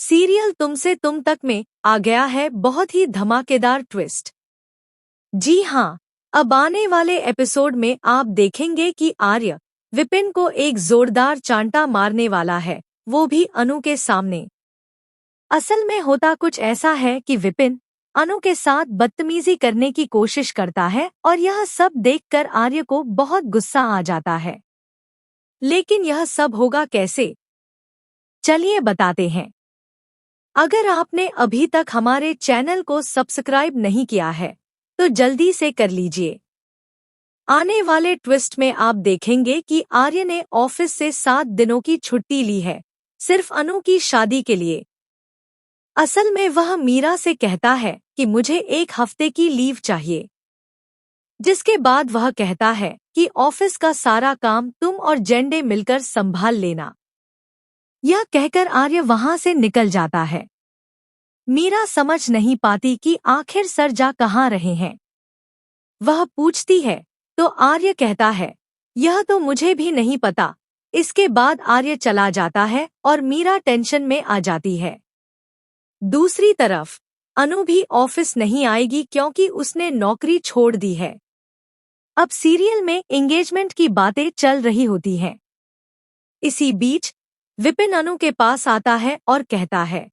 Serial तुमसे तुम तक में आ गया है बहुत ही धमाकेदार ट्विस्ट। जी हाँ, अब आने वाले एपिसोड में आप देखेंगे कि आर्य विपिन को एक जोरदार चांटा मारने वाला है, वो भी अनु के सामने। असल में होता कुछ ऐसा है कि विपिन अनु के साथ बदतमीजी करने की कोशिश करता है और यह सब देखकर आर्य को बहुत गुस्सा आ जाता है। लेकिन यह सब होगा कैसे, चलिए बताते हैं। अगर आपने अभी तक हमारे चैनल को सब्सक्राइब नहीं किया है तो जल्दी से कर लीजिए। आने वाले ट्विस्ट में आप देखेंगे कि आर्य ने ऑफिस से 7 दिनों की छुट्टी ली है, सिर्फ अनु की शादी के लिए। असल में वह मीरा से कहता है कि मुझे 1 हफ्ते की लीव चाहिए, जिसके बाद वह कहता है कि ऑफिस का सारा काम तुम और जेंडे मिलकर संभाल लेना। यह कहकर आर्य वहां से निकल जाता है। मीरा समझ नहीं पाती कि आखिर सर जा कहाँ रहे हैं। वह पूछती है तो आर्य कहता है यह तो मुझे भी नहीं पता। इसके बाद आर्य चला जाता है और मीरा टेंशन में आ जाती है। दूसरी तरफ अनु भी ऑफिस नहीं आएगी क्योंकि उसने नौकरी छोड़ दी है। अब सीरियल में एंगेजमेंट की बातें चल रही होती हैं। इसी बीच विपिन अनु के पास आता है और कहता है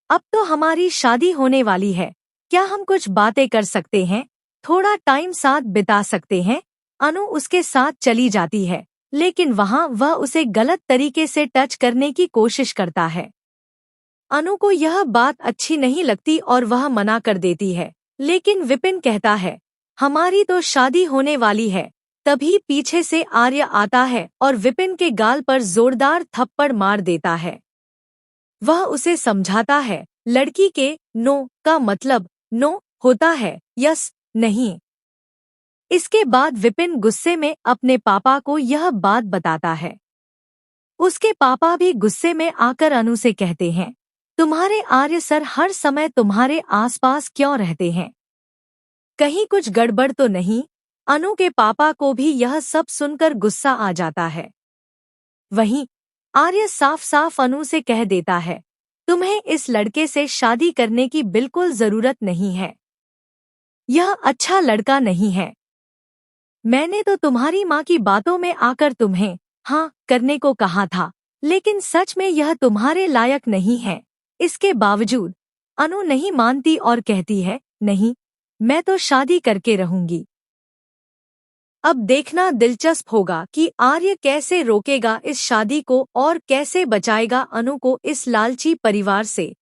अब तो हमारी शादी होने वाली है, क्या हम कुछ बातें कर सकते हैं, थोड़ा टाइम साथ बिता सकते हैं। अनु उसके साथ चली जाती है, लेकिन वहाँ वह उसे गलत तरीके से टच करने की कोशिश करता है। अनु को यह बात अच्छी नहीं लगती और वह मना कर देती है, लेकिन विपिन कहता है हमारी तो शादी होने वाली है। तभी पीछे से आर्य आता है और विपिन के गाल पर जोरदार थप्पड़ मार देता है। वह उसे समझाता है लड़की के नो का मतलब नो होता है, यस नहीं। इसके बाद विपिन गुस्से में अपने पापा को यह बात बताता है। उसके पापा भी गुस्से में आकर अनु से कहते हैं तुम्हारे आर्य सर हर समय तुम्हारे आसपास क्यों रहते हैं, कहीं कुछ गड़बड़ तो नहीं। अनु के पापा को भी यह सब सुनकर गुस्सा आ जाता है। वहीं आर्य साफ साफ अनु से कह देता है तुम्हें इस लड़के से शादी करने की बिल्कुल जरूरत नहीं है, यह अच्छा लड़का नहीं है। मैंने तो तुम्हारी माँ की बातों में आकर तुम्हें हाँ करने को कहा था, लेकिन सच में यह तुम्हारे लायक नहीं है। इसके बावजूद अनु नहीं मानती और कहती है नहीं, मैं तो शादी करके रहूंगी। अब देखना दिलचस्प होगा कि आर्य कैसे रोकेगा इस शादी को और कैसे बचाएगा अनु को इस लालची परिवार से।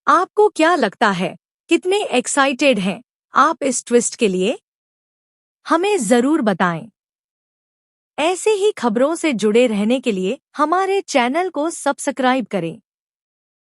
आपको क्या लगता है, कितने एक्साइटेड हैं आप इस ट्विस्ट के लिए? हमें जरूर बताएं। ऐसे ही खबरों से जुड़े रहने के लिए हमारे चैनल को सब्सक्राइब करें।